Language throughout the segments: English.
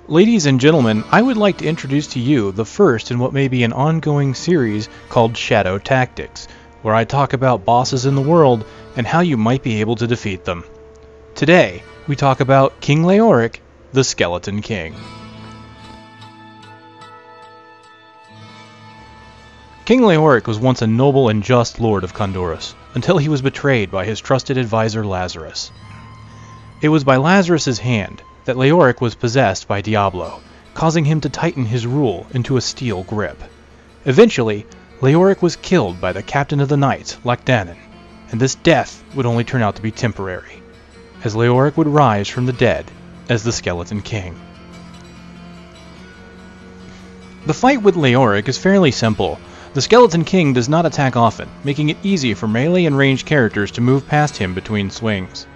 Ladies and gentlemen, I would like to introduce to you the first in what may be an ongoing series called Shadow Tactics, where I talk about bosses in the world and how you might be able to defeat them. Today, we talk about King Leoric, the Skeleton King. King Leoric was once a noble and just lord of Condorus, until he was betrayed by his trusted advisor Lazarus. It was by Lazarus's hand that Leoric was possessed by Diablo, causing him to tighten his rule into a steel grip. Eventually, Leoric was killed by the captain of the knights, Lacdanon, and this death would only turn out to be temporary, as Leoric would rise from the dead as the Skeleton King. The fight with Leoric is fairly simple. The Skeleton King does not attack often, making it easy for melee and ranged characters to move past him between swings.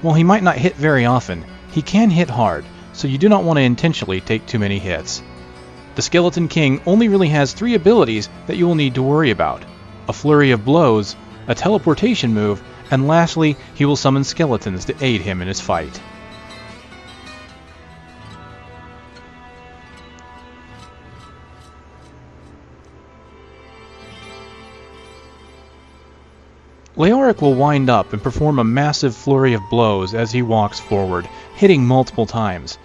While he might not hit very often, he can hit hard, so you do not want to intentionally take too many hits. The Skeleton King only really has 3 abilities that you will need to worry about: a flurry of blows, a teleportation move, and lastly, he will summon skeletons to aid him in his fight. Leoric will wind up and perform a massive flurry of blows as he walks forward, hitting multiple times.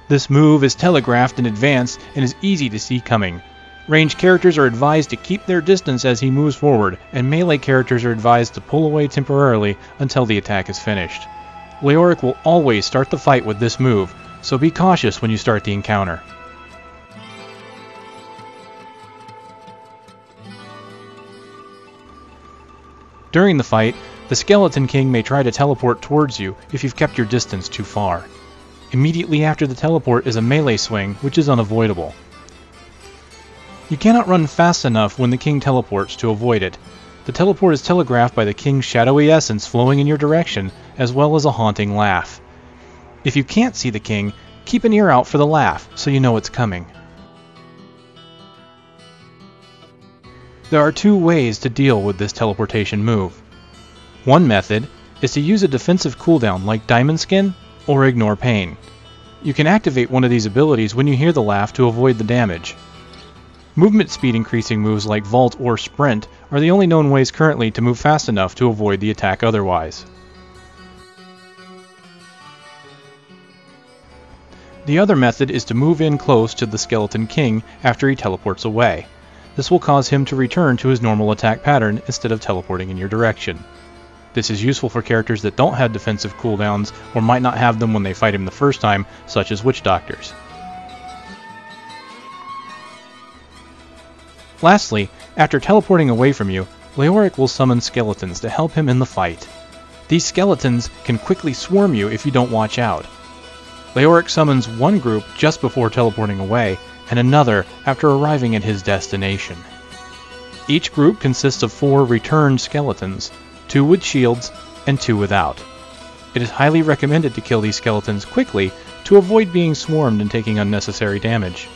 This move is telegraphed in advance and is easy to see coming. Ranged characters are advised to keep their distance as he moves forward, and melee characters are advised to pull away temporarily until the attack is finished. Leoric will always start the fight with this move, so be cautious when you start the encounter. During the fight, the Skeleton King may try to teleport towards you if you've kept your distance too far. Immediately after the teleport is a melee swing, which is unavoidable. You cannot run fast enough when the King teleports to avoid it. The teleport is telegraphed by the King's shadowy essence flowing in your direction, as well as a haunting laugh. If you can't see the King, keep an ear out for the laugh so you know it's coming. There are 2 ways to deal with this teleportation move. One method is to use a defensive cooldown like Diamond Skin or Ignore Pain. You can activate one of these abilities when you hear the laugh to avoid the damage. Movement speed increasing moves like Vault or Sprint are the only known ways currently to move fast enough to avoid the attack otherwise. The other method is to move in close to the Skeleton King after he teleports away. This will cause him to return to his normal attack pattern instead of teleporting in your direction. This is useful for characters that don't have defensive cooldowns or might not have them when they fight him the first time, such as Witch Doctors. Lastly, after teleporting away from you, Leoric will summon skeletons to help him in the fight. These skeletons can quickly swarm you if you don't watch out. Leoric summons one group just before teleporting away, and another after arriving at his destination. Each group consists of 4 returned skeletons, 2 with shields and 2 without. It is highly recommended to kill these skeletons quickly to avoid being swarmed and taking unnecessary damage.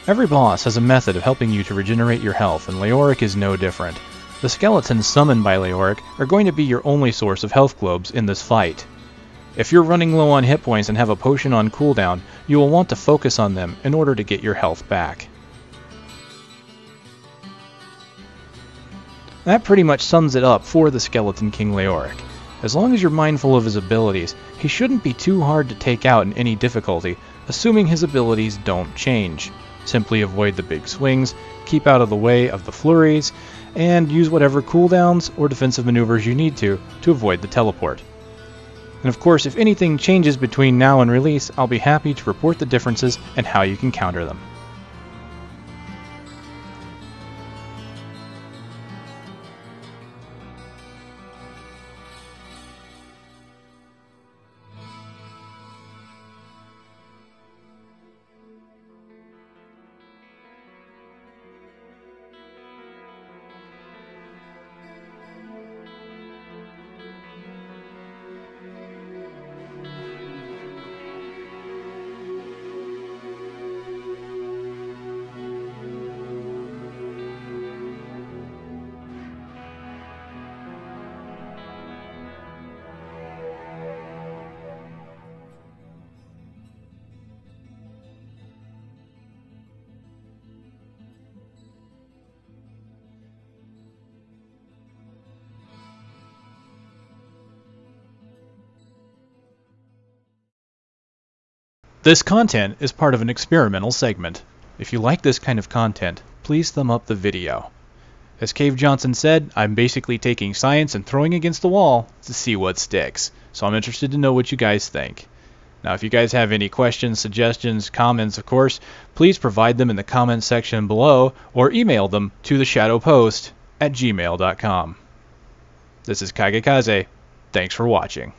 Every boss has a method of helping you to regenerate your health, and Leoric is no different. The skeletons summoned by Leoric are going to be your only source of health globes in this fight. If you're running low on hit points and have a potion on cooldown, you will want to focus on them in order to get your health back. That pretty much sums it up for the Skeleton King Leoric. As long as you're mindful of his abilities, he shouldn't be too hard to take out in any difficulty, assuming his abilities don't change. Simply avoid the big swings, keep out of the way of the flurries, and use whatever cooldowns or defensive maneuvers you need to avoid the teleport. And of course, if anything changes between now and release, I'll be happy to report the differences and how you can counter them. This content is part of an experimental segment. If you like this kind of content, please thumb up the video. As Cave Johnson said, I'm basically taking science and throwing against the wall to see what sticks. So I'm interested to know what you guys think. Now, if you guys have any questions, suggestions, comments, of course, please provide them in the comments section below or email them to TheShadowPost@gmail.com. This is Kagekaze. Thanks for watching.